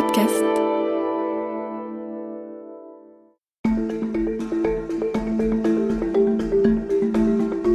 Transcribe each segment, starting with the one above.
podcast. «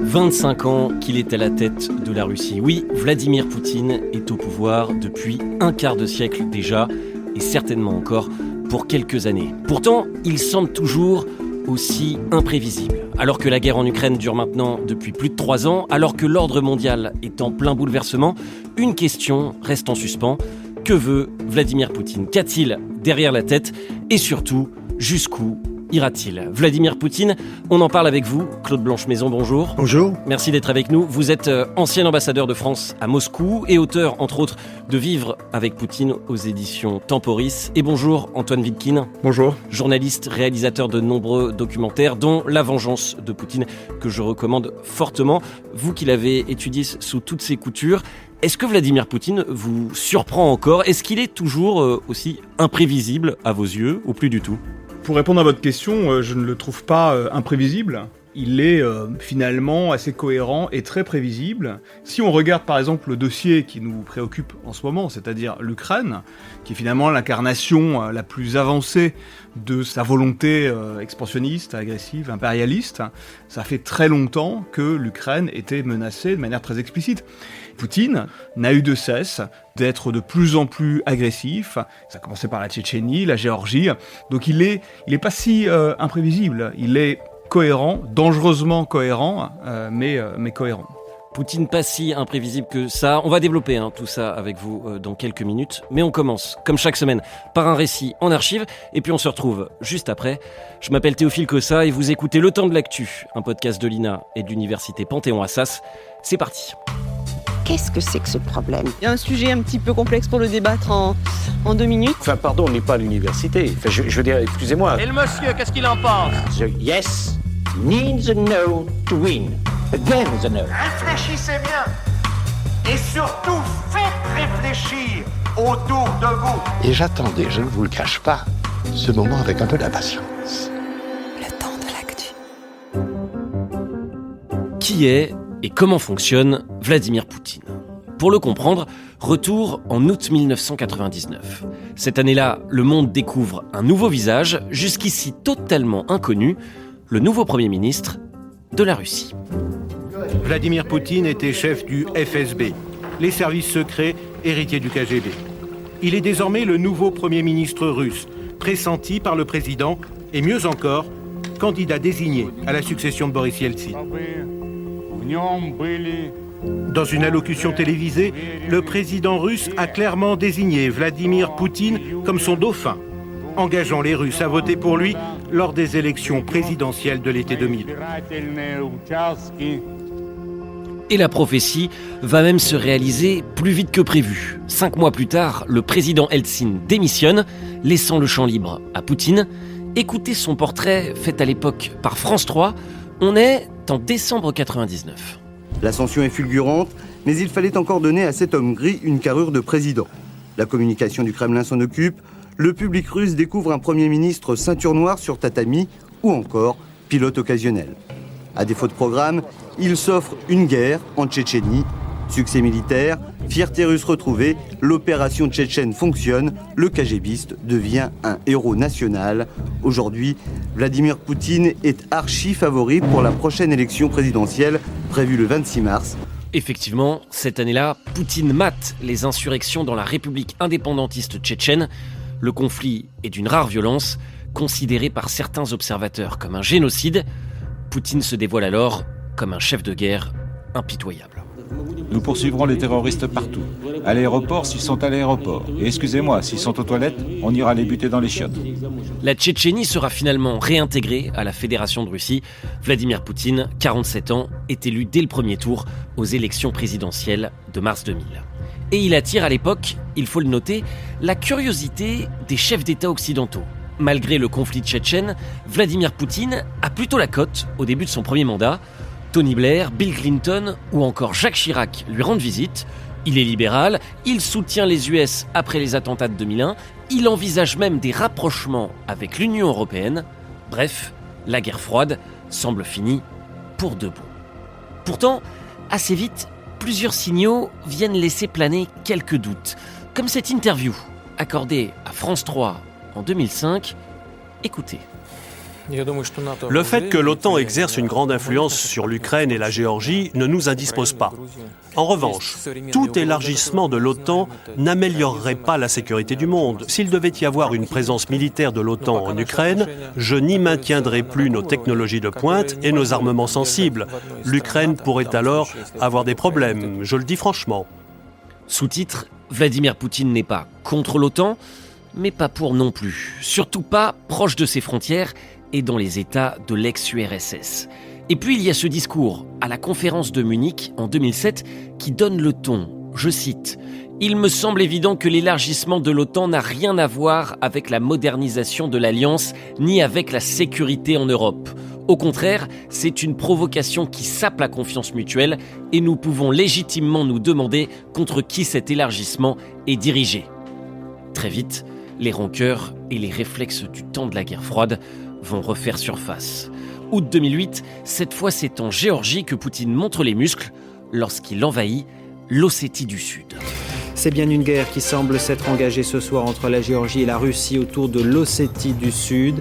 25 ans qu'il est à la tête de la Russie. Oui, Vladimir Poutine est au pouvoir depuis un quart de siècle déjà, et certainement encore pour quelques années. Pourtant, il semble toujours aussi imprévisible. Alors que la guerre en Ukraine dure maintenant depuis plus de 3 ans, alors que l'ordre mondial est en plein bouleversement, une question reste en suspens. Que veut Vladimir Poutine ? Qu'a-t-il derrière la tête ? Et surtout, jusqu'où ira-t-il ? Vladimir Poutine, on en parle avec vous. Claude Blanche-Maison, bonjour. Bonjour. Merci d'être avec nous. Vous êtes ancien ambassadeur de France à Moscou et auteur, entre autres, de Vivre avec Poutine aux éditions Temporis. Et bonjour Antoine Wittkin. Bonjour. Journaliste, réalisateur de nombreux documentaires, dont La vengeance de Poutine, que je recommande fortement. Vous qui l'avez étudié sous toutes ses coutures, est-ce que Vladimir Poutine vous surprend encore ? Est-ce qu'il est toujours aussi imprévisible à vos yeux, ou plus du tout ? Pour répondre à votre question, je ne le trouve pas imprévisible. Il est finalement assez cohérent et très prévisible. Si on regarde par exemple le dossier qui nous préoccupe en ce moment, c'est-à-dire l'Ukraine, qui est finalement l'incarnation la plus avancée de sa volonté expansionniste, agressive, impérialiste, ça fait très longtemps que l'Ukraine était menacée de manière très explicite. Poutine n'a eu de cesse d'être de plus en plus agressif. Ça a commencé par la Tchétchénie, la Géorgie. Donc il est pas si imprévisible. Il est cohérent, dangereusement cohérent, mais cohérent. Poutine pas si imprévisible que ça. On va développer tout ça avec vous dans quelques minutes. Mais on commence, comme chaque semaine, par un récit en archive. Et puis on se retrouve juste après. Je m'appelle Théophile Cossa et vous écoutez Le Temps de l'Actu, un podcast de l'INA et de l'Université Panthéon-Assas. C'est parti. Qu'est-ce que c'est que ce problème ? Il y a un sujet un petit peu complexe pour le débattre en 2 minutes. Enfin, pardon, on n'est pas à l'université. Enfin, je veux dire, excusez-moi. Et le monsieur, qu'est-ce qu'il en pense ? The yes needs a no to win. Again the no. Réfléchissez bien. Et surtout, faites réfléchir autour de vous. Et j'attendais, je ne vous le cache pas, ce moment avec un peu d'impatience. Le temps de l'actu. Qui est et comment fonctionne Vladimir Poutine ? Pour le comprendre, retour en août 1999. Cette année-là, le monde découvre un nouveau visage, jusqu'ici totalement inconnu, le nouveau Premier ministre de la Russie. Vladimir Poutine était chef du FSB, les services secrets héritiers du KGB. Il est désormais le nouveau Premier ministre russe, pressenti par le président et mieux encore, candidat désigné à la succession de Boris Yeltsin. Dans une allocution télévisée, le président russe a clairement désigné Vladimir Poutine comme son dauphin, engageant les Russes à voter pour lui lors des élections présidentielles de l'été 2000. Et la prophétie va même se réaliser plus vite que prévu. 5 mois plus tard, le président Eltsine démissionne, laissant le champ libre à Poutine. Écoutez son portrait fait à l'époque par France 3. On est en décembre 99. L'ascension est fulgurante, mais il fallait encore donner à cet homme gris une carrure de président. La communication du Kremlin s'en occupe, le public russe découvre un Premier ministre ceinture noire sur tatami ou encore pilote occasionnel. À défaut de programme, il s'offre une guerre en Tchétchénie. Succès militaire, fierté russe retrouvée, l'opération tchétchène fonctionne, le KGBiste devient un héros national. Aujourd'hui, Vladimir Poutine est archi-favori pour la prochaine élection présidentielle prévue le 26 mars. Effectivement, cette année-là, Poutine mate les insurrections dans la République indépendantiste tchétchène. Le conflit est d'une rare violence, considéré par certains observateurs comme un génocide. Poutine se dévoile alors comme un chef de guerre impitoyable. Nous poursuivrons les terroristes partout. À l'aéroport, s'ils sont à l'aéroport. Et excusez-moi, s'ils sont aux toilettes, on ira les buter dans les chiottes. La Tchétchénie sera finalement réintégrée à la Fédération de Russie. Vladimir Poutine, 47 ans, est élu dès le premier tour aux élections présidentielles de mars 2000. Et il attire à l'époque, il faut le noter, la curiosité des chefs d'État occidentaux. Malgré le conflit tchétchène, Vladimir Poutine a plutôt la cote au début de son premier mandat. Tony Blair, Bill Clinton ou encore Jacques Chirac lui rendent visite. Il est libéral, il soutient les US après les attentats de 2001, il envisage même des rapprochements avec l'Union européenne. Bref, la guerre froide semble finie pour de bon. Pourtant, assez vite, plusieurs signaux viennent laisser planer quelques doutes, comme cette interview accordée à France 3 en 2005. Écoutez. Le fait que l'OTAN exerce une grande influence sur l'Ukraine et la Géorgie ne nous indispose pas. En revanche, tout élargissement de l'OTAN n'améliorerait pas la sécurité du monde. S'il devait y avoir une présence militaire de l'OTAN en Ukraine, je n'y maintiendrais plus nos technologies de pointe et nos armements sensibles. L'Ukraine pourrait alors avoir des problèmes, je le dis franchement. Sous-titre, Vladimir Poutine n'est pas contre l'OTAN, mais pas pour non plus. Surtout pas proche de ses frontières et dans les États de l'ex-URSS. Et puis il y a ce discours à la conférence de Munich en 2007 qui donne le ton. Je cite « Il me semble évident que l'élargissement de l'OTAN n'a rien à voir avec la modernisation de l'Alliance ni avec la sécurité en Europe. Au contraire, c'est une provocation qui sape la confiance mutuelle et nous pouvons légitimement nous demander contre qui cet élargissement est dirigé. » Très vite, les rancœurs et les réflexes du temps de la guerre froide vont refaire surface. Août 2008, cette fois c'est en Géorgie que Poutine montre les muscles lorsqu'il envahit l'Ossétie du Sud. C'est bien une guerre qui semble s'être engagée ce soir entre la Géorgie et la Russie autour de l'Ossétie du Sud.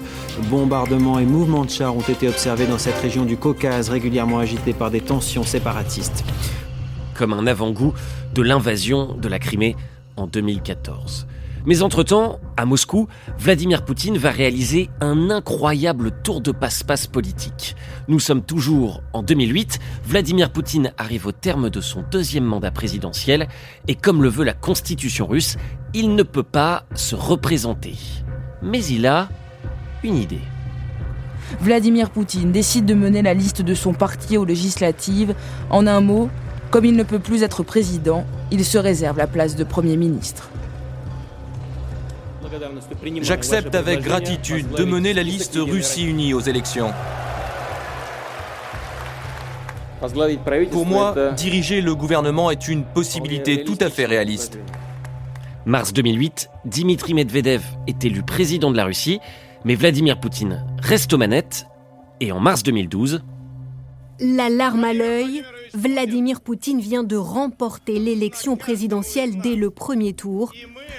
Bombardements et mouvements de chars ont été observés dans cette région du Caucase, régulièrement agitée par des tensions séparatistes. Comme un avant-goût de l'invasion de la Crimée en 2014. Mais entre-temps, à Moscou, Vladimir Poutine va réaliser un incroyable tour de passe-passe politique. Nous sommes toujours en 2008, Vladimir Poutine arrive au terme de son deuxième mandat présidentiel et comme le veut la constitution russe, il ne peut pas se représenter. Mais il a une idée. Vladimir Poutine décide de mener la liste de son parti aux législatives. En un mot, comme il ne peut plus être président, il se réserve la place de Premier ministre. J'accepte avec gratitude de mener la liste Russie unie aux élections. Pour moi, diriger le gouvernement est une possibilité tout à fait réaliste. Mars 2008, Dimitri Medvedev est élu président de la Russie, mais Vladimir Poutine reste aux manettes. Et en mars 2012... La larme à l'œil, Vladimir Poutine vient de remporter l'élection présidentielle dès le premier tour.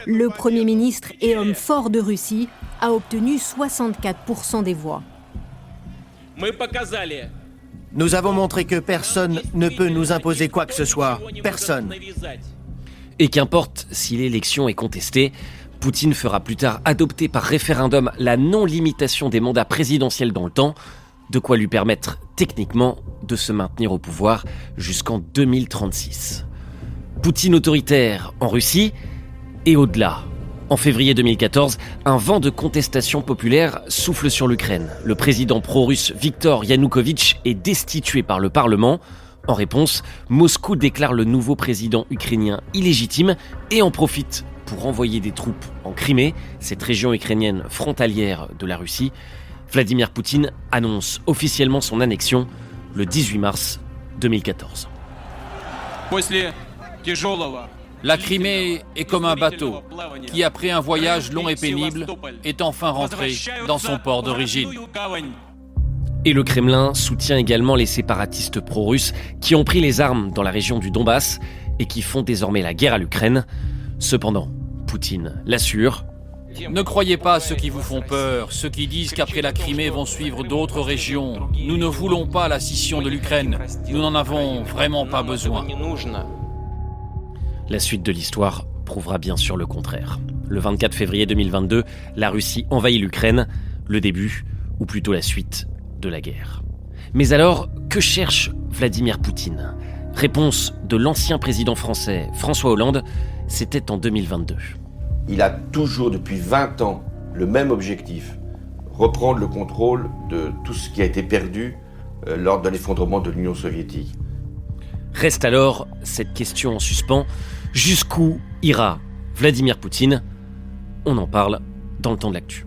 Le Premier ministre et homme fort de Russie a obtenu 64% des voix. Nous avons montré que personne ne peut nous imposer quoi que ce soit. Personne. Et qu'importe si l'élection est contestée, Poutine fera plus tard adopter par référendum la non-limitation des mandats présidentiels dans le temps, de quoi lui permettre techniquement de se maintenir au pouvoir jusqu'en 2036. Poutine autoritaire en Russie et au-delà. En février 2014, un vent de contestation populaire souffle sur l'Ukraine. Le président pro-russe Viktor Yanukovych est destitué par le Parlement. En réponse, Moscou déclare le nouveau président ukrainien illégitime et en profite pour envoyer des troupes en Crimée, cette région ukrainienne frontalière de la Russie. Vladimir Poutine annonce officiellement son annexion le 18 mars 2014. La Crimée est comme un bateau qui, après un voyage long et pénible, est enfin rentré dans son port d'origine. Et le Kremlin soutient également les séparatistes pro-russes qui ont pris les armes dans la région du Donbass et qui font désormais la guerre à l'Ukraine. Cependant, Poutine l'assure. Ne croyez pas à ceux qui vous font peur, ceux qui disent qu'après la Crimée vont suivre d'autres régions. Nous ne voulons pas la scission de l'Ukraine. Nous n'en avons vraiment pas besoin. La suite de l'histoire prouvera bien sûr le contraire. Le 24 février 2022, la Russie envahit l'Ukraine, le début, ou plutôt la suite, de la guerre. Mais alors, que cherche Vladimir Poutine ? Réponse de l'ancien président français François Hollande, c'était en 2022. Il a toujours, depuis 20 ans, le même objectif, reprendre le contrôle de tout ce qui a été perdu lors de l'effondrement de l'Union soviétique. Reste alors cette question en suspens. Jusqu'où ira Vladimir Poutine ? On en parle dans le temps de l'actu.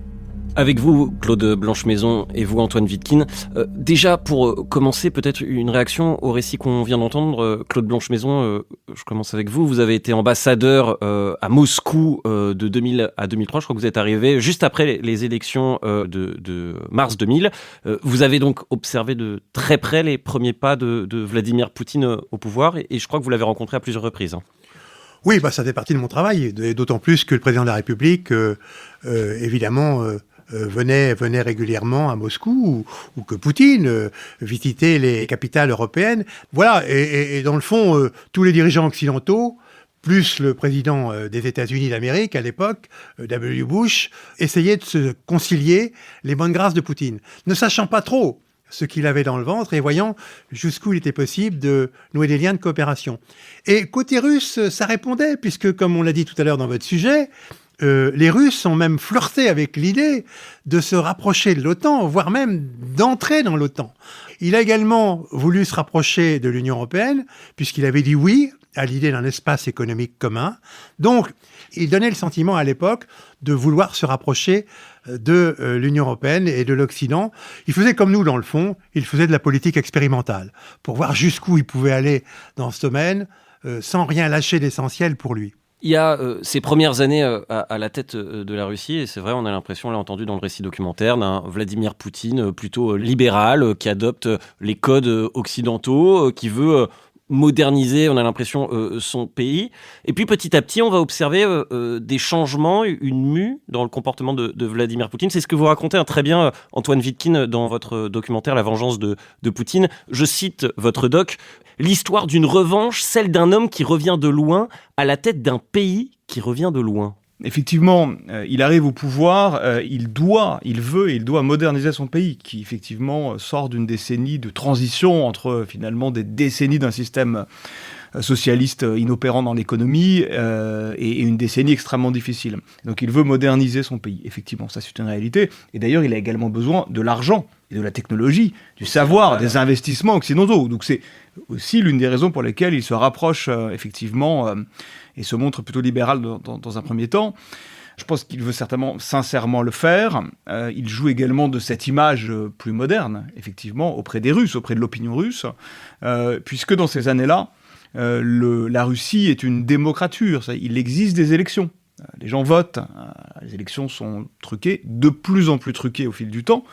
Avec vous, Claude Blanche-Maison, et vous, Antoine Wittkin. Déjà, pour commencer, peut-être une réaction au récit qu'on vient d'entendre. Claude Blanche-Maison, je commence avec vous. Vous avez été ambassadeur à Moscou de 2000 à 2003. Je crois que vous êtes arrivé juste après les élections de mars 2000. Vous avez donc observé de très près les premiers pas de Vladimir Poutine au pouvoir, et je crois que vous l'avez rencontré à plusieurs reprises. Oui, ça fait partie de mon travail, d'autant plus que le président de la République, évidemment, venait régulièrement à Moscou, ou que Poutine visitait les capitales européennes. Voilà, et dans le fond, tous les dirigeants occidentaux, plus le président des États-Unis d'Amérique à l'époque, W. Bush, essayaient de se concilier les bonnes grâces de Poutine, ne sachant pas trop ce qu'il avait dans le ventre et voyant jusqu'où il était possible de nouer des liens de coopération. Et côté russe, ça répondait, puisque, comme on l'a dit tout à l'heure dans votre sujet, les Russes ont même flirté avec l'idée de se rapprocher de l'OTAN, voire même d'entrer dans l'OTAN. Il a également voulu se rapprocher de l'Union européenne, puisqu'il avait dit oui à l'idée d'un espace économique commun. Donc, il donnait le sentiment à l'époque de vouloir se rapprocher de l'Union européenne et de l'Occident. Il faisait comme nous, dans le fond, il faisait de la politique expérimentale, pour voir jusqu'où il pouvait aller dans ce domaine, sans rien lâcher d'essentiel pour lui. Il y a ces premières années à la tête de la Russie, et c'est vrai, on a l'impression, on l'a entendu dans le récit documentaire, d'un Vladimir Poutine plutôt libéral, qui adopte les codes occidentaux, qui veut moderniser, on a l'impression, son pays. Et puis petit à petit, on va observer des changements, une mue dans le comportement de Vladimir Poutine. C'est ce que vous racontez très bien, Antoine Wittkin, dans votre documentaire La vengeance de Poutine. Je cite votre doc, « L'histoire d'une revanche, celle d'un homme qui revient de loin à la tête d'un pays qui revient de loin ». Effectivement, il arrive au pouvoir, il doit moderniser son pays, qui effectivement sort d'une décennie de transition entre finalement des décennies d'un système socialiste inopérant dans l'économie et une décennie extrêmement difficile. Donc il veut moderniser son pays. Effectivement, ça c'est une réalité. Et d'ailleurs, il a également besoin de l'argent et de la technologie, du savoir, des investissements occidentaux. Donc c'est aussi l'une des raisons pour lesquelles il se rapproche effectivement et se montre plutôt libéral dans un premier temps. Je pense qu'il veut certainement, sincèrement le faire. Il joue également de cette image plus moderne, effectivement, auprès des Russes, auprès de l'opinion russe, puisque dans ces années-là, la Russie est une démocrature. Il existe des élections. Les gens votent. Les élections sont truquées, de plus en plus truquées au fil du temps.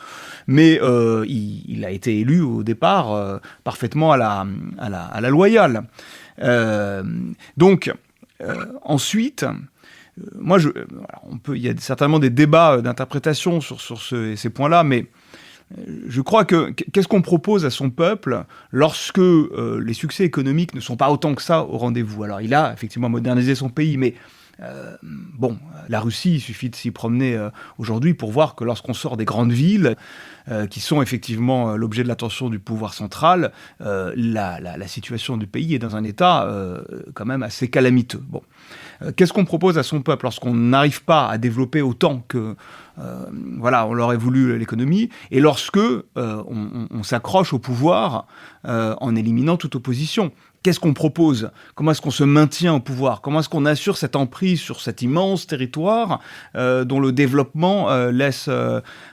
Mais il a été élu au départ parfaitement à la loyale. Donc, ensuite, il y a certainement des débats d'interprétation sur ces points-là, mais je crois qu'est-ce qu'on propose à son peuple lorsque les succès économiques ne sont pas autant que ça au rendez-vous? Alors, il a effectivement modernisé son pays, mais la Russie, il suffit de s'y promener aujourd'hui pour voir que lorsqu'on sort des grandes villes, qui sont effectivement l'objet de l'attention du pouvoir central, la situation du pays est dans un état quand même assez calamiteux. Qu'est-ce qu'on propose à son peuple lorsqu'on n'arrive pas à développer autant que on l'aurait voulu l'économie, et lorsque on s'accroche au pouvoir en éliminant toute opposition? Qu'est-ce qu'on propose? Comment est-ce qu'on se maintient au pouvoir? Comment est-ce qu'on assure cette emprise sur cet immense territoire dont le développement laisse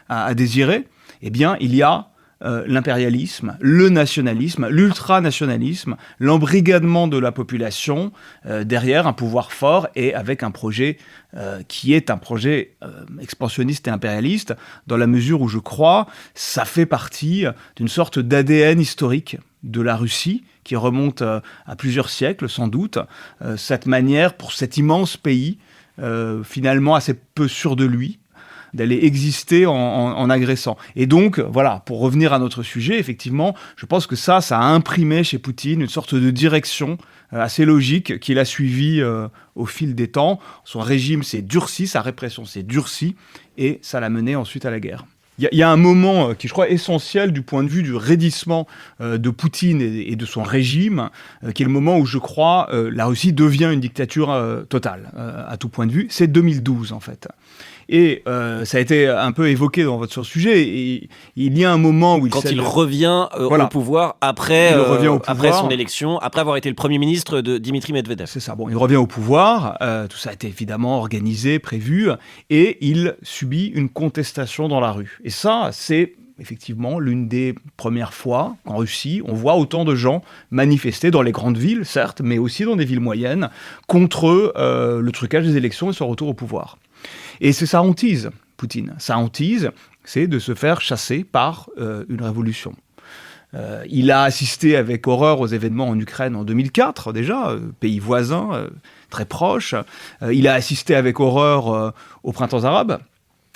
à désirer? Eh bien, il y a l'impérialisme, le nationalisme, l'ultranationalisme, l'embrigadement de la population derrière un pouvoir fort et avec un projet qui est un projet expansionniste et impérialiste, dans la mesure où je crois ça fait partie d'une sorte d'ADN historique de la Russie qui remonte à plusieurs siècles sans doute, cette manière pour cet immense pays finalement assez peu sûr de lui, d'aller exister en agressant. Et donc, pour revenir à notre sujet, effectivement, je pense que ça a imprimé chez Poutine une sorte de direction assez logique qu'il a suivie au fil des temps. Son régime s'est durci, sa répression s'est durcie, et ça l'a mené ensuite à la guerre. Il y a un moment qui, je crois, essentiel du point de vue du raidissement de Poutine et de son régime, qui est le moment où, je crois, la Russie devient une dictature totale, à tout point de vue. C'est 2012, en fait. Et ça a été un peu évoqué dans votre sujet. Et il y a un moment où il revient au pouvoir après son élection, après avoir été le Premier ministre de Dimitri Medvedev. C'est ça. Il revient au pouvoir. Tout ça a été évidemment organisé, prévu, et il subit une contestation dans la rue. Et ça, c'est effectivement l'une des premières fois qu'en Russie, on voit autant de gens manifester dans les grandes villes, certes, mais aussi dans des villes moyennes, contre le trucage des élections et son retour au pouvoir. Et c'est sa hantise, Poutine. Sa hantise, c'est de se faire chasser par une révolution. Il a assisté avec horreur aux événements en Ukraine en 2004 déjà, pays voisin, très proche. Il a assisté avec horreur au printemps arabe.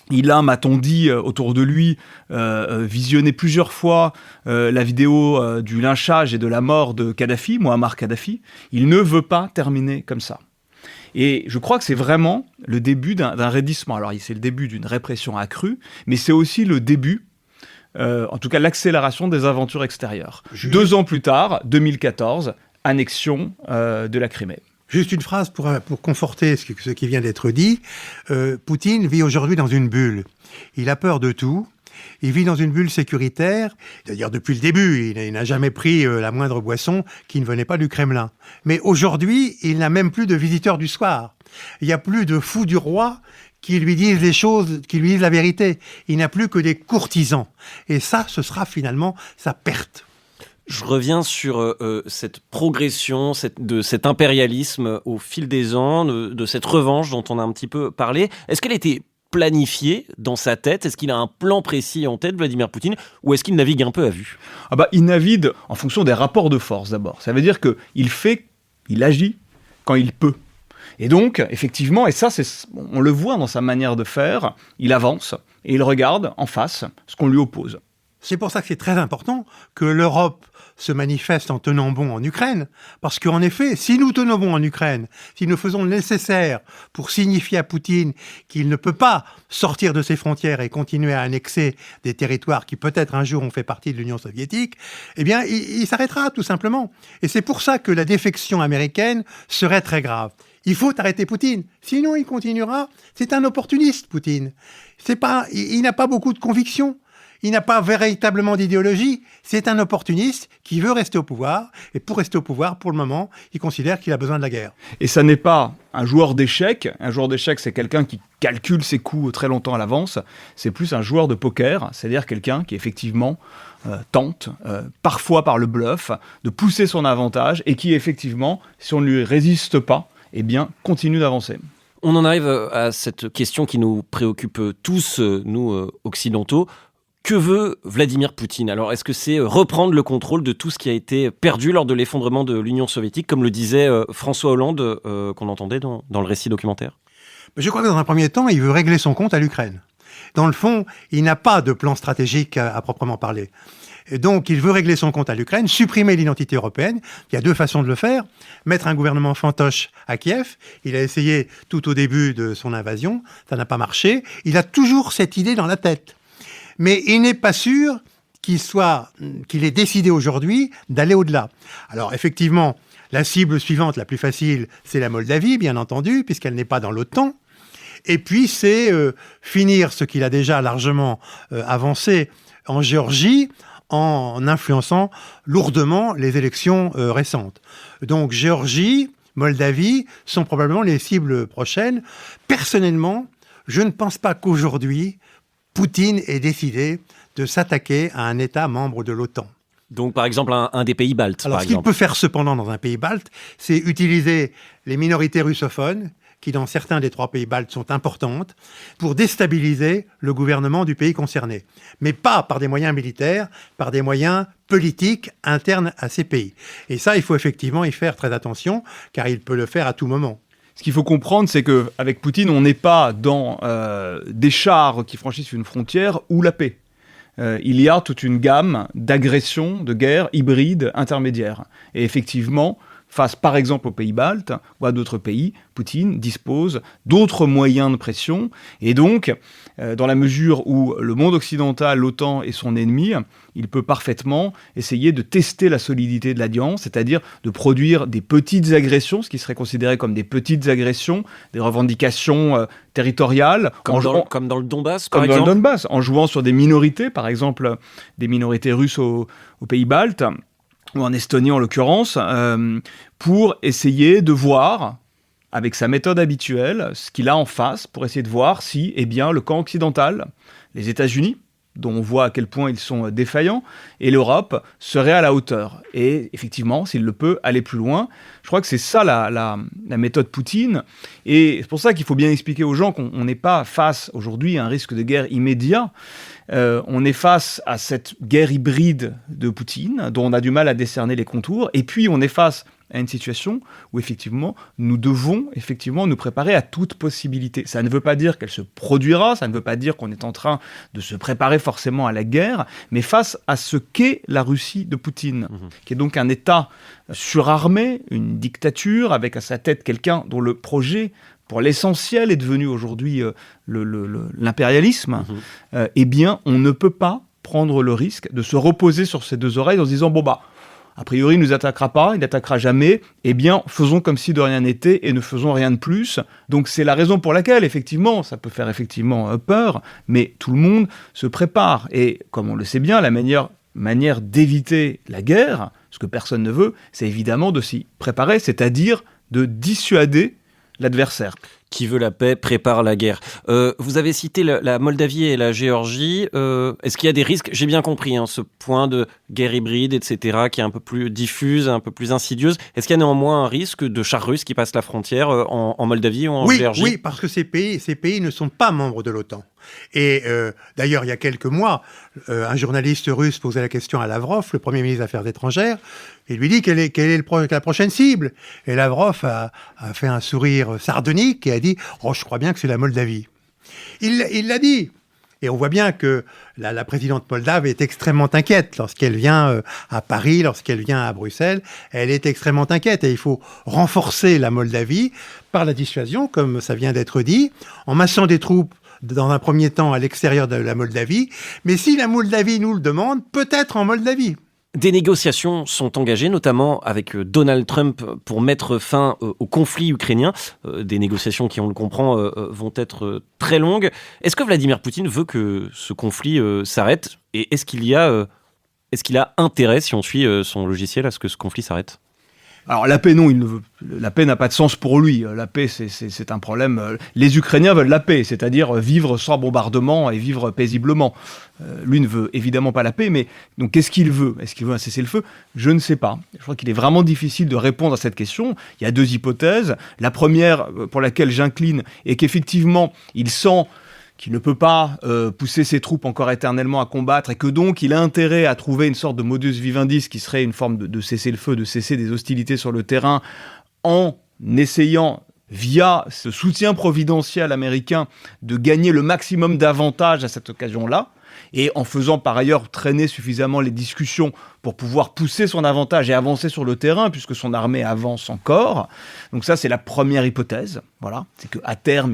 Il a, m'a-t-on dit, autour de lui, visionné plusieurs fois la vidéo du lynchage et de la mort de Kadhafi, Muammar Kadhafi. Il ne veut pas terminer comme ça. Et je crois que c'est vraiment le début d'un raidissement. Alors, c'est le début d'une répression accrue, mais c'est aussi le début, en tout cas l'accélération des aventures extérieures. 2 ans plus tard, 2014, annexion de la Crimée. Juste une phrase pour conforter ce qui vient d'être dit. Poutine vit aujourd'hui dans une bulle. Il a peur de tout. Il vit dans une bulle sécuritaire. C'est-à-dire depuis le début, il n'a jamais pris la moindre boisson qui ne venait pas du Kremlin. Mais aujourd'hui, il n'a même plus de visiteurs du soir. Il n'y a plus de fous du roi qui lui disent les choses, qui lui disent la vérité. Il n'a plus que des courtisans. Et ça, ce sera finalement sa perte. Je reviens sur cette progression de cet impérialisme au fil des ans, de cette revanche dont on a un petit peu parlé. Est-ce qu'elle était planifiée dans sa tête? Est-ce qu'il a un plan précis en tête, Vladimir Poutine, ou est-ce qu'il navigue un peu à vue? Il navigue en fonction des rapports de force d'abord. Ça veut dire qu'il agit quand il peut. Et donc, effectivement, et ça, on le voit dans sa manière de faire, il avance et il regarde en face ce qu'on lui oppose. C'est pour ça que c'est très important que l'Europe se manifeste en tenant bon en Ukraine, parce qu'en effet, si nous tenons bon en Ukraine, si nous faisons le nécessaire pour signifier à Poutine qu'il ne peut pas sortir de ses frontières et continuer à annexer des territoires qui peut-être un jour ont fait partie de l'Union soviétique, eh bien, il s'arrêtera tout simplement. Et c'est pour ça que la défection américaine serait très grave. Il faut arrêter Poutine, sinon il continuera. C'est un opportuniste, Poutine. Il n'a pas beaucoup de convictions. Il n'a pas véritablement d'idéologie, c'est un opportuniste qui veut rester au pouvoir, et pour rester au pouvoir, pour le moment, il considère qu'il a besoin de la guerre. Et ça n'est pas un joueur d'échecs. Un joueur d'échecs, c'est quelqu'un qui calcule ses coups très longtemps à l'avance. C'est plus un joueur de poker, c'est-à-dire quelqu'un qui effectivement tente, parfois par le bluff, de pousser son avantage, et qui effectivement, si on ne lui résiste pas, eh bien, continue d'avancer. On en arrive à cette question qui nous préoccupe tous, nous occidentaux. Que veut Vladimir Poutine? Alors, est-ce que c'est reprendre le contrôle de tout ce qui a été perdu lors de l'effondrement de l'Union soviétique, comme le disait François Hollande, qu'on entendait dans le récit documentaire? Je crois que dans un premier temps, il veut régler son compte à l'Ukraine. Dans le fond, il n'a pas de plan stratégique à proprement parler. Et donc, il veut régler son compte à l'Ukraine, supprimer l'identité européenne. Il y a 2 façons de le faire. Mettre un gouvernement fantoche à Kiev. Il a essayé tout au début de son invasion. Ça n'a pas marché. Il a toujours cette idée dans la tête. Mais il n'est pas sûr qu'il ait décidé aujourd'hui d'aller au-delà. Alors, effectivement, la cible suivante, la plus facile, c'est la Moldavie, bien entendu, puisqu'elle n'est pas dans l'OTAN. Et puis, c'est finir ce qu'il a déjà largement avancé en Géorgie, en influençant lourdement les élections récentes. Donc, Géorgie, Moldavie sont probablement les cibles prochaines. Personnellement, je ne pense pas qu'aujourd'hui, Poutine ait décidé de s'attaquer à un État membre de l'OTAN. Donc, par exemple, un des pays baltes. Alors, ce qu'il peut faire cependant dans un pays balte, c'est utiliser les minorités russophones, qui dans certains des 3 pays baltes sont importantes, pour déstabiliser le gouvernement du pays concerné. Mais pas par des moyens militaires, par des moyens politiques internes à ces pays. Et ça, il faut effectivement y faire très attention, car il peut le faire à tout moment. Ce qu'il faut comprendre, c'est qu'avec Poutine, on n'est pas dans des chars qui franchissent une frontière ou la paix. Il y a toute une gamme d'agressions, de guerres hybrides intermédiaires. Et effectivement, face par exemple aux pays baltes ou à d'autres pays, Poutine dispose d'autres moyens de pression. Et donc, dans la mesure où le monde occidental, l'OTAN est son ennemi, il peut parfaitement essayer de tester la solidité de l'alliance, c'est-à-dire de produire des petites agressions, ce qui serait considéré comme des petites agressions, des revendications territoriales. Comme dans le Donbass, par exemple. Comme dans le Donbass, en jouant sur des minorités, par exemple des minorités russes aux pays baltes, ou en Estonie en l'occurrence, pour essayer de voir, avec sa méthode habituelle, ce qu'il a en face, pour essayer de voir si, le camp occidental, les États-Unis, dont on voit à quel point ils sont défaillants, et l'Europe serait à la hauteur. Et effectivement, s'il le peut, aller plus loin. Je crois que c'est ça la méthode Poutine, et c'est pour ça qu'il faut bien expliquer aux gens qu'on n'est pas face aujourd'hui à un risque de guerre immédiat. On est face à cette guerre hybride de Poutine, dont on a du mal à décerner les contours, et puis on est face à une situation où effectivement nous devons effectivement nous préparer à toute possibilité. Ça ne veut pas dire qu'elle se produira, ça ne veut pas dire qu'on est en train de se préparer forcément à la guerre, mais face à ce qu'est la Russie de Poutine, qui est donc un État surarmé, une dictature, avec à sa tête quelqu'un dont le projet, pour l'essentiel, est devenu aujourd'hui l'impérialisme, eh bien on ne peut pas prendre le risque de se reposer sur ses deux oreilles en se disant bon bah, a priori, il ne nous attaquera pas, il n'attaquera jamais, eh bien, faisons comme si de rien n'était et ne faisons rien de plus. Donc c'est la raison pour laquelle, effectivement, ça peut faire effectivement peur, mais tout le monde se prépare. Et comme on le sait bien, la meilleure manière d'éviter la guerre, ce que personne ne veut, c'est évidemment de s'y préparer, c'est-à-dire de dissuader l'adversaire. Qui veut la paix prépare la guerre. Vous avez cité la Moldavie et la Géorgie. Est-ce qu'il y a des risques ? J'ai bien compris ce point de guerre hybride, etc., qui est un peu plus diffuse, un peu plus insidieuse. Est-ce qu'il y a néanmoins un risque de chars russes qui passent la frontière en Moldavie ou en Géorgie ? Oui, parce que ces pays ne sont pas membres de l'OTAN. Et d'ailleurs, il y a quelques mois, un journaliste russe posait la question à Lavrov, le Premier ministre des Affaires étrangères, et lui dit quelle est la prochaine cible. Et Lavrov a fait un sourire sardonique et a dit « Oh, je crois bien que c'est la Moldavie ». Il l'a dit. Et on voit bien que la présidente moldave est extrêmement inquiète lorsqu'elle vient à Paris, lorsqu'elle vient à Bruxelles. Elle est extrêmement inquiète et il faut renforcer la Moldavie par la dissuasion, comme ça vient d'être dit, en massant des troupes dans un premier temps à l'extérieur de la Moldavie. Mais si la Moldavie nous le demande, peut-être en Moldavie. Des négociations sont engagées, notamment avec Donald Trump, pour mettre fin au conflit ukrainien. Des négociations qui, on le comprend, vont être très longues. Est-ce que Vladimir Poutine veut que ce conflit s'arrête ? Et est-ce qu'il a intérêt, si on suit son logiciel, à ce que ce conflit s'arrête ? Alors la paix, non, la paix n'a pas de sens pour lui. La paix, c'est un problème. Les Ukrainiens veulent la paix, c'est-à-dire vivre sans bombardement et vivre paisiblement. Lui ne veut évidemment pas la paix, mais donc qu'est-ce qu'il veut ? Est-ce qu'il veut un cessez-le-feu ? Je ne sais pas. Je crois qu'il est vraiment difficile de répondre à cette question. Il y a deux hypothèses. La première, pour laquelle j'incline, est qu'effectivement, il sent qu'il ne peut pas pousser ses troupes encore éternellement à combattre et que donc il a intérêt à trouver une sorte de modus vivendi qui serait une forme de cessez-le-feu, de cesser des hostilités sur le terrain en essayant, via ce soutien providentiel américain, de gagner le maximum d'avantages à cette occasion-là, et en faisant par ailleurs traîner suffisamment les discussions pour pouvoir pousser son avantage et avancer sur le terrain, puisque son armée avance encore. Donc ça, c'est la première hypothèse. Voilà, c'est qu'à terme,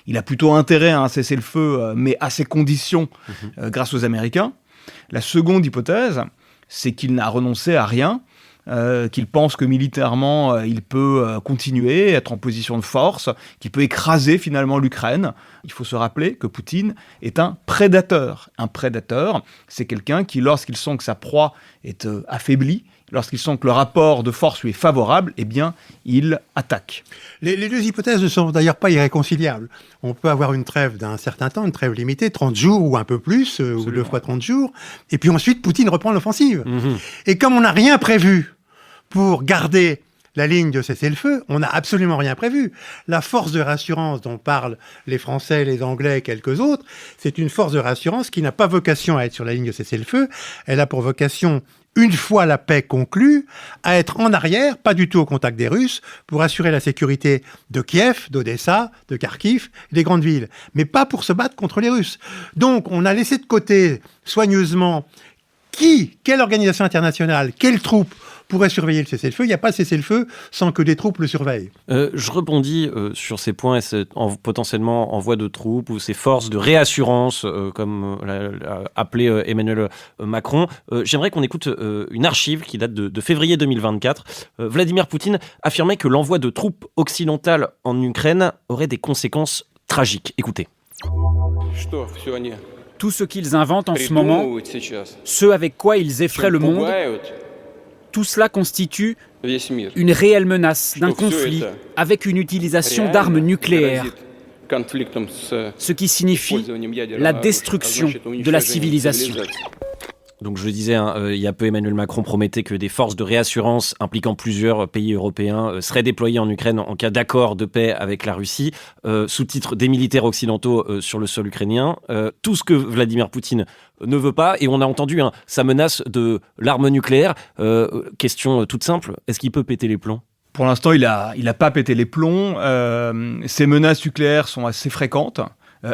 il a plutôt intérêt à un cessez-le-feu, mais à ses conditions, grâce aux Américains. La seconde hypothèse, c'est qu'il n'a renoncé à rien, qu'il pense que militairement, il peut continuer, être en position de force, qu'il peut écraser finalement l'Ukraine. Il faut se rappeler que Poutine est un prédateur. Un prédateur, c'est quelqu'un qui, lorsqu'il sent que sa proie est affaiblie, lorsqu'il sent que le rapport de force lui est favorable, eh bien, il attaque. Les deux hypothèses ne sont d'ailleurs pas irréconciliables. On peut avoir une trêve d'un certain temps, une trêve limitée, 30 jours ou un peu plus, ou 2 fois 30 jours, et puis ensuite, Poutine reprend l'offensive. Et comme on n'a rien prévu pour garder la ligne de cessez-le-feu, on n'a absolument rien prévu. La force de rassurance dont parlent les Français, les Anglais et quelques autres, c'est une force de rassurance qui n'a pas vocation à être sur la ligne de cessez-le-feu. Elle a pour vocation, une fois la paix conclue, à être en arrière, pas du tout au contact des Russes, pour assurer la sécurité de Kiev, d'Odessa, de Kharkiv, des grandes villes, mais pas pour se battre contre les Russes. Donc on a laissé de côté soigneusement quelle organisation internationale, quelle troupe pourrait surveiller le cessez-le-feu. Il n'y a pas de cessez-le-feu sans que des troupes le surveillent. Je rebondis sur ces points, potentiellement envoi de troupes ou ces forces de réassurance, comme l'a appelé Emmanuel Macron. J'aimerais qu'on écoute une archive qui date de février 2024. Vladimir Poutine affirmait que l'envoi de troupes occidentales en Ukraine aurait des conséquences tragiques. Écoutez. Tout ce qu'ils inventent en ce moment, ce avec quoi ils effraient le monde, tout cela constitue une réelle menace d'un conflit avec une utilisation d'armes nucléaires. Ce qui signifie la destruction de la civilisation. Donc je le disais, il y a peu, Emmanuel Macron promettait que des forces de réassurance impliquant plusieurs pays européens seraient déployées en Ukraine en cas d'accord de paix avec la Russie. Sous-titre des militaires occidentaux sur le sol ukrainien. Tout ce que Vladimir Poutine ne veut pas, et on a entendu sa menace de l'arme nucléaire. Question toute simple, est-ce qu'il peut péter les plombs ? Pour l'instant, il a pas pété les plombs. Ces menaces nucléaires sont assez fréquentes.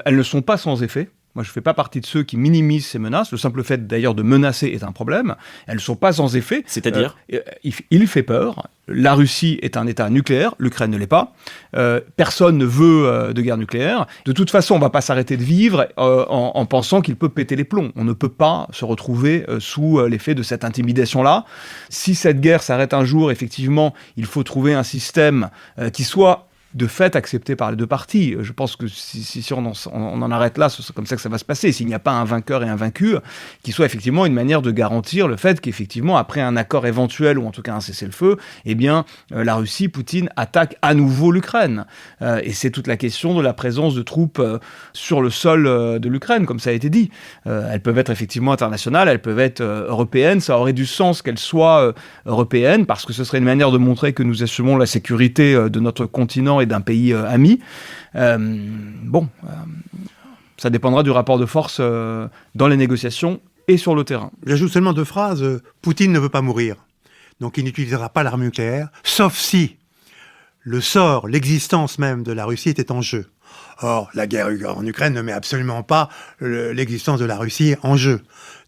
Elles ne sont pas sans effet. Moi, je ne fais pas partie de ceux qui minimisent ces menaces. Le simple fait, d'ailleurs, de menacer est un problème. Elles ne sont pas sans effet. C'est-à-dire il fait peur. La Russie est un État nucléaire. L'Ukraine ne l'est pas. Personne ne veut de guerre nucléaire. De toute façon, on ne va pas s'arrêter de vivre en pensant qu'il peut péter les plombs. On ne peut pas se retrouver sous l'effet de cette intimidation-là. Si cette guerre s'arrête un jour, effectivement, il faut trouver un système qui soit de fait accepté par les deux parties. Je pense que si on en arrête là, c'est comme ça que ça va se passer. S'il n'y a pas un vainqueur et un vaincu, qui soit effectivement une manière de garantir le fait qu'effectivement, après un accord éventuel, ou en tout cas un cessez-le-feu, eh bien, la Russie, Poutine, attaque à nouveau l'Ukraine. Et c'est toute la question de la présence de troupes sur le sol de l'Ukraine, comme ça a été dit. Elles peuvent être effectivement internationales, elles peuvent être européennes. Ça aurait du sens qu'elles soient européennes, parce que ce serait une manière de montrer que nous assumons la sécurité de notre continent et d'un pays ami. Ça dépendra du rapport de force dans les négociations et sur le terrain. J'ajoute seulement 2 phrases. Poutine ne veut pas mourir, donc il n'utilisera pas l'arme nucléaire, sauf si le sort, l'existence même de la Russie était en jeu. Or, la guerre en Ukraine ne met absolument pas l'existence de la Russie en jeu.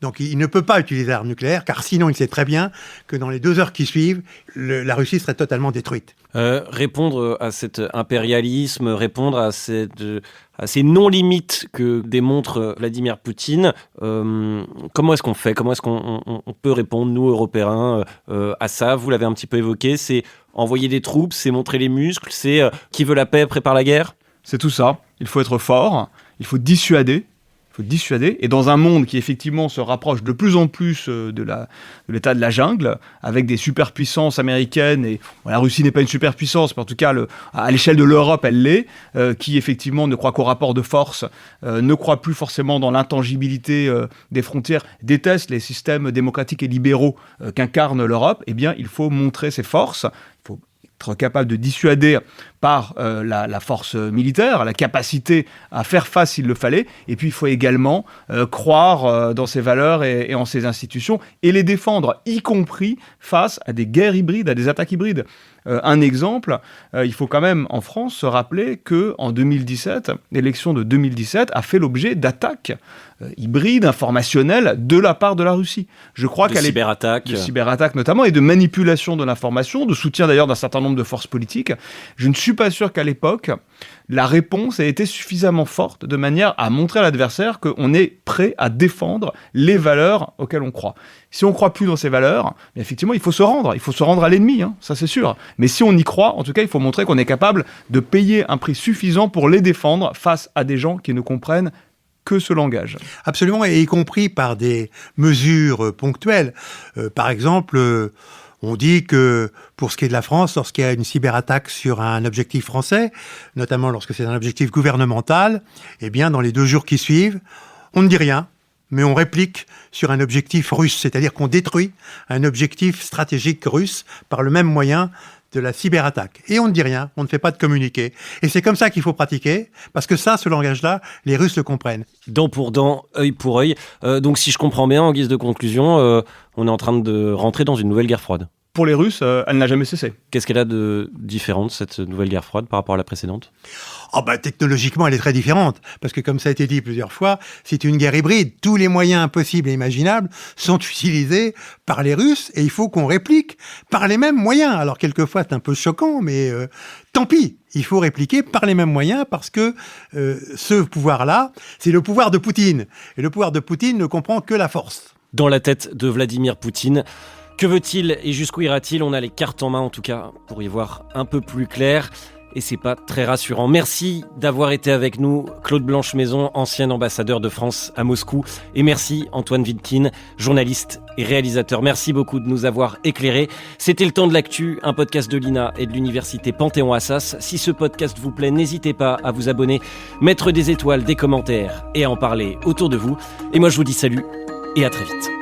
Donc il ne peut pas utiliser l'arme nucléaire, car sinon il sait très bien que dans les 2 heures qui suivent, la Russie serait totalement détruite. Répondre à cet impérialisme, répondre à ces non-limites que démontre Vladimir Poutine, comment est-ce qu'on fait ? Comment est-ce qu'on peut répondre, nous, Européens, à ça ? Vous l'avez un petit peu évoqué, c'est envoyer des troupes, c'est montrer les muscles, c'est qui veut la paix prépare la guerre ? C'est tout ça. Il faut être fort, il faut dissuader. Et dans un monde qui effectivement se rapproche de plus en plus de l'état de la jungle, avec des superpuissances américaines, et la Russie n'est pas une superpuissance, mais en tout cas à l'échelle de l'Europe elle l'est, qui effectivement ne croit qu'au rapport de force, ne croit plus forcément dans l'intangibilité des frontières, déteste les systèmes démocratiques et libéraux qu'incarne l'Europe, eh bien il faut montrer ses forces, il faut être capable de dissuader par la force militaire, la capacité à faire face s'il le fallait, et puis il faut également croire dans ses valeurs et en ses institutions, et les défendre, y compris face à des guerres hybrides, à des attaques hybrides. Un exemple, il faut quand même en France se rappeler qu'en 2017, l'élection de 2017 a fait l'objet d'attaques hybrides, informationnelles, de la part de la Russie. Je crois de cyberattaques. De cyberattaques notamment, et de manipulation de l'information, de soutien d'ailleurs d'un certain nombre de forces politiques. Je ne suis pas sûr qu'à l'époque, la réponse ait été suffisamment forte de manière à montrer à l'adversaire qu'on est prêt à défendre les valeurs auxquelles on croit. Si on ne croit plus dans ces valeurs, effectivement, il faut se rendre à l'ennemi, ça c'est sûr. Mais si on y croit, en tout cas, il faut montrer qu'on est capable de payer un prix suffisant pour les défendre face à des gens qui ne comprennent que ce langage. Absolument, et y compris par des mesures ponctuelles. Par exemple, on dit que pour ce qui est de la France, lorsqu'il y a une cyberattaque sur un objectif français, notamment lorsque c'est un objectif gouvernemental, eh bien, dans les 2 jours qui suivent, on ne dit rien, mais on réplique sur un objectif russe, c'est-à-dire qu'on détruit un objectif stratégique russe par le même moyen de la cyberattaque. Et on ne dit rien, on ne fait pas de communiqué. Et c'est comme ça qu'il faut pratiquer, parce que ça, ce langage-là, les Russes le comprennent. Dent pour dent, œil pour œil. Donc si je comprends bien, en guise de conclusion, on est en train de rentrer dans une nouvelle guerre froide. Pour les Russes, elle n'a jamais cessé. Qu'est-ce qu'elle a de différent, cette nouvelle guerre froide, par rapport à la précédente ? Technologiquement, elle est très différente. Parce que, comme ça a été dit plusieurs fois, c'est une guerre hybride. Tous les moyens impossibles et imaginables sont utilisés par les Russes et il faut qu'on réplique par les mêmes moyens. Alors, quelquefois, c'est un peu choquant, mais tant pis. Il faut répliquer par les mêmes moyens parce que ce pouvoir-là, c'est le pouvoir de Poutine. Et le pouvoir de Poutine ne comprend que la force. Dans la tête de Vladimir Poutine, que veut-il et jusqu'où ira-t-il ? On a les cartes en main, en tout cas, pour y voir un peu plus clair. et c'est pas très rassurant. Merci d'avoir été avec nous, Claude Blanche-Maison, ancien ambassadeur de France à Moscou, et merci Antoine Wilkin, journaliste et réalisateur. Merci beaucoup de nous avoir éclairés. C'était Le Temps de l'Actu, un podcast de l'INA et de l'Université Panthéon-Assas. Si ce podcast vous plaît, n'hésitez pas à vous abonner, mettre des étoiles, des commentaires et à en parler autour de vous. Et moi je vous dis salut et à très vite.